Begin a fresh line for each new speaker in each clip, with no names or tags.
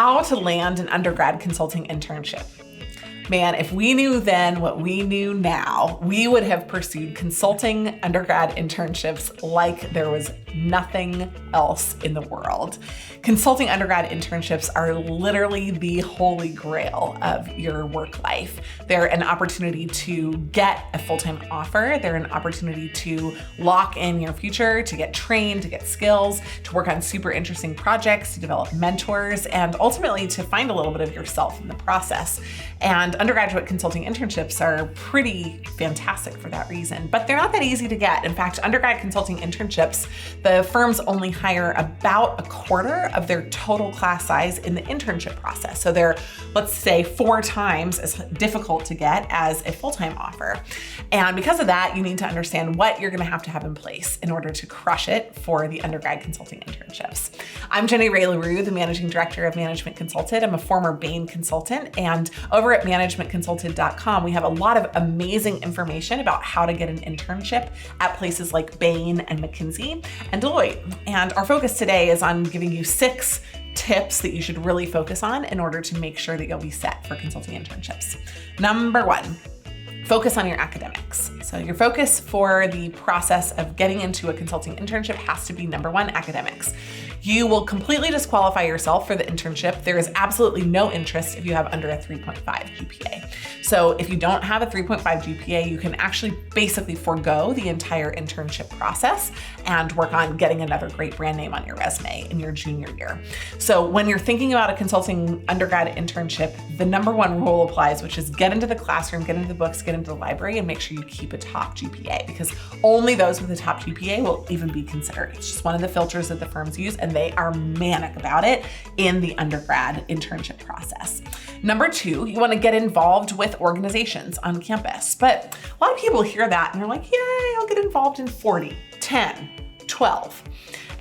How to land an undergrad consulting internship. Man, if we knew then what we knew now, we would have pursued consulting undergrad internships like there was nothing else in the world. Consulting undergrad internships are literally the holy grail of your work life. They're an opportunity to get a full-time offer. They're an opportunity to lock in your future, to get trained, to get skills, to work on super interesting projects, to develop mentors, and ultimately to find a little bit of yourself in the process. And undergraduate consulting internships are pretty fantastic for that reason, but they're not that easy to get. In fact, undergrad consulting internships, the firms only hire about a quarter of their total class size in the internship process. So they're, let's say, 4 times as difficult to get as a full-time offer. And because of that, you need to understand what you're gonna have to have in place in order to crush it for the undergrad consulting internships. I'm Jenny Rae, the Managing Director of Management Consulted. I'm a former Bain consultant, and over at managementconsulted.com, we have a lot of amazing information about how to get an internship at places like Bain and McKinsey and Deloitte. And our focus today is on giving you 6 tips that you should really focus on in order to make sure that you'll be set for consulting internships. Number 1, focus on your academics. So your focus for the process of getting into a consulting internship has to be number 1, academics. You will completely disqualify yourself for the internship. There is absolutely no interest if you have under a 3.5 GPA. So if you don't have a 3.5 GPA, you can actually basically forego the entire internship process and work on getting another great brand name on your resume in your junior year. So when you're thinking about a consulting undergrad internship, the number 1 rule applies, which is get into the classroom, get into the books, get into the library, and make sure you keep a top GPA, because only those with a top GPA will even be considered. It's just one of the filters that the firms use, and they are manic about it in the undergrad internship process. Number 2, you want to get involved with organizations on campus. But a lot of people hear that and they're like, yay, I'll get involved in 40, 10, 12.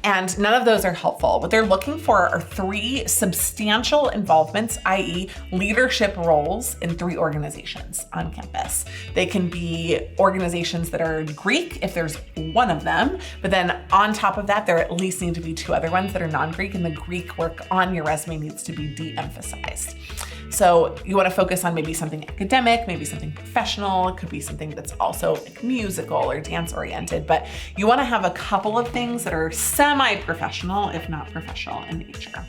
And none of those are helpful. What they're looking for are 3 substantial involvements, i.e. leadership roles in 3 organizations on campus. They can be organizations that are Greek if there's one of them, but then on top of that, there at least need to be 2 other ones that are non-Greek, and the Greek work on your resume needs to be de-emphasized. So you want to focus on maybe something academic, maybe something professional. It could be something that's also like musical or dance oriented, but you want to have a couple of things that are semi-professional, if not professional in nature.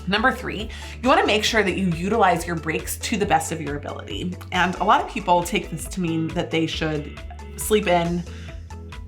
Number 3, you want to make sure that you utilize your breaks to the best of your ability. And a lot of people take this to mean that they should sleep in,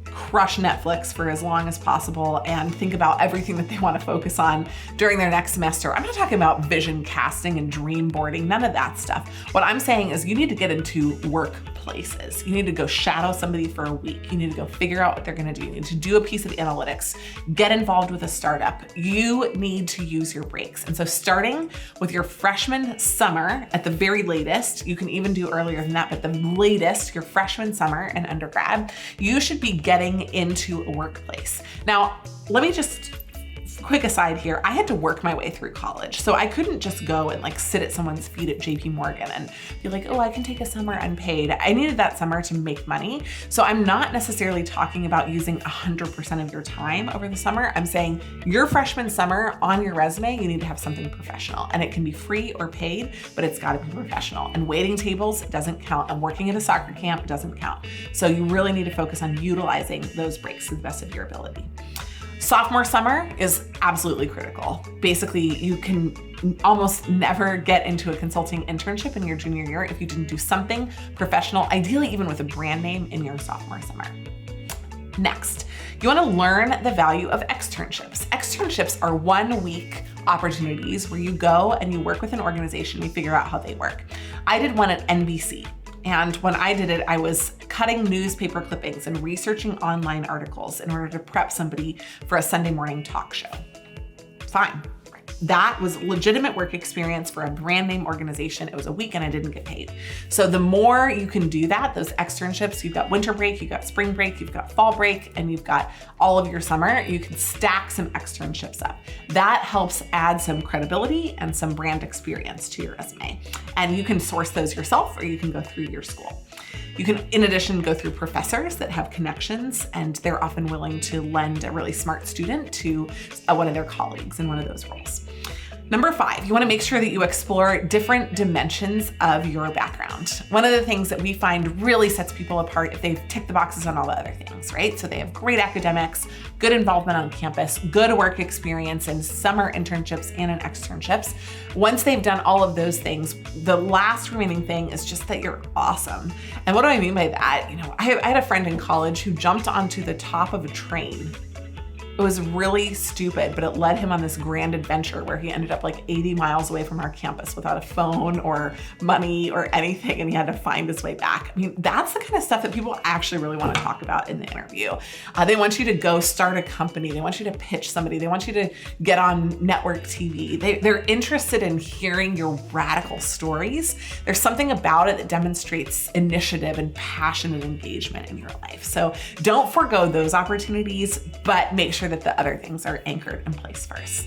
crush Netflix for as long as possible, and think about everything that they want to focus on during their next semester. I'm not talking about vision casting and dream boarding, none of that stuff. What I'm saying is you need to get into workplaces. You need to go shadow somebody for a week. You need to go figure out what they're going to do. You need to do a piece of analytics, get involved with a startup. You need to use your breaks. And so starting with your freshman summer at the very latest, you can even do earlier than that, but the latest, your freshman summer in undergrad, you should be getting into a workplace. Now, let me just quick aside here. I had to work my way through college. So I couldn't just go and like sit at someone's feet at JP Morgan and be like, oh, I can take a summer unpaid. I needed that summer to make money. So I'm not necessarily talking about using 100% of your time over the summer. I'm saying your freshman summer on your resume, you need to have something professional, and it can be free or paid, but it's got to be professional. And waiting tables doesn't count. And working at a soccer camp doesn't count. So you really need to focus on utilizing those breaks to the best of your ability. Sophomore summer is absolutely critical. Basically, you can almost never get into a consulting internship in your junior year if you didn't do something professional, ideally even with a brand name, in your sophomore summer. Next, you want to learn the value of externships. Externships are 1-week opportunities where you go and you work with an organization, you figure out how they work. I did one at NBC. And when I did it, I was cutting newspaper clippings and researching online articles in order to prep somebody for a Sunday morning talk show. Fine. That was legitimate work experience for a brand name organization. It was a week and I didn't get paid. So the more you can do that, those externships, you've got winter break, you've got spring break, you've got fall break, and you've got all of your summer, you can stack some externships up. That helps add some credibility and some brand experience to your resume. And you can source those yourself, or you can go through your school. You can, in addition, go through professors that have connections, and they're often willing to lend a really smart student to one of their colleagues in one of those roles. Number 5, you wanna make sure that you explore different dimensions of your background. One of the things that we find really sets people apart if they've ticked the boxes on all the other things, right? So they have great academics, good involvement on campus, good work experience in summer internships and in externships. Once they've done all of those things, the last remaining thing is just that you're awesome. And what do I mean by that? I had a friend in college who jumped onto the top of a train. It was really stupid, but it led him on this grand adventure where he ended up like 80 miles away from our campus without a phone or money or anything, and he had to find his way back. I mean, that's the kind of stuff that people actually really want to talk about in the interview. They want you to go start a company. They want you to pitch somebody. They want you to get on network TV. They're interested in hearing your radical stories. There's something about it that demonstrates initiative and passion and engagement in your life. So don't forego those opportunities, but make sure that the other things are anchored in place first.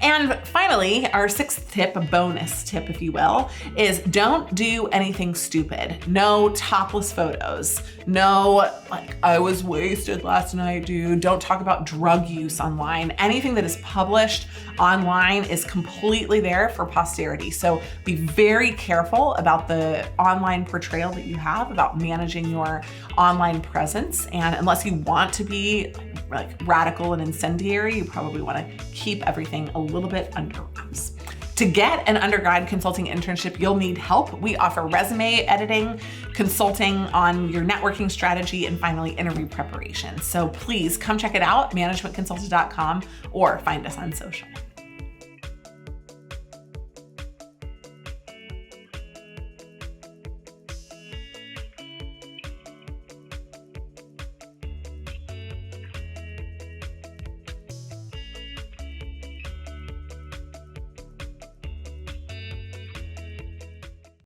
And finally, our 6th tip, a bonus tip, if you will, is don't do anything stupid. No topless photos. No, like, I was wasted last night, dude. Don't talk about drug use online. Anything that is published online is completely there for posterity. So be very careful about the online portrayal that you have, about managing your online presence. And unless you want to be like radical and incendiary, you probably want to keep everything a little bit under wraps. To get an undergrad consulting internship, you'll need help. We offer resume editing, consulting on your networking strategy, and finally interview preparation. So please come check it out, managementconsultant.com, or find us on social.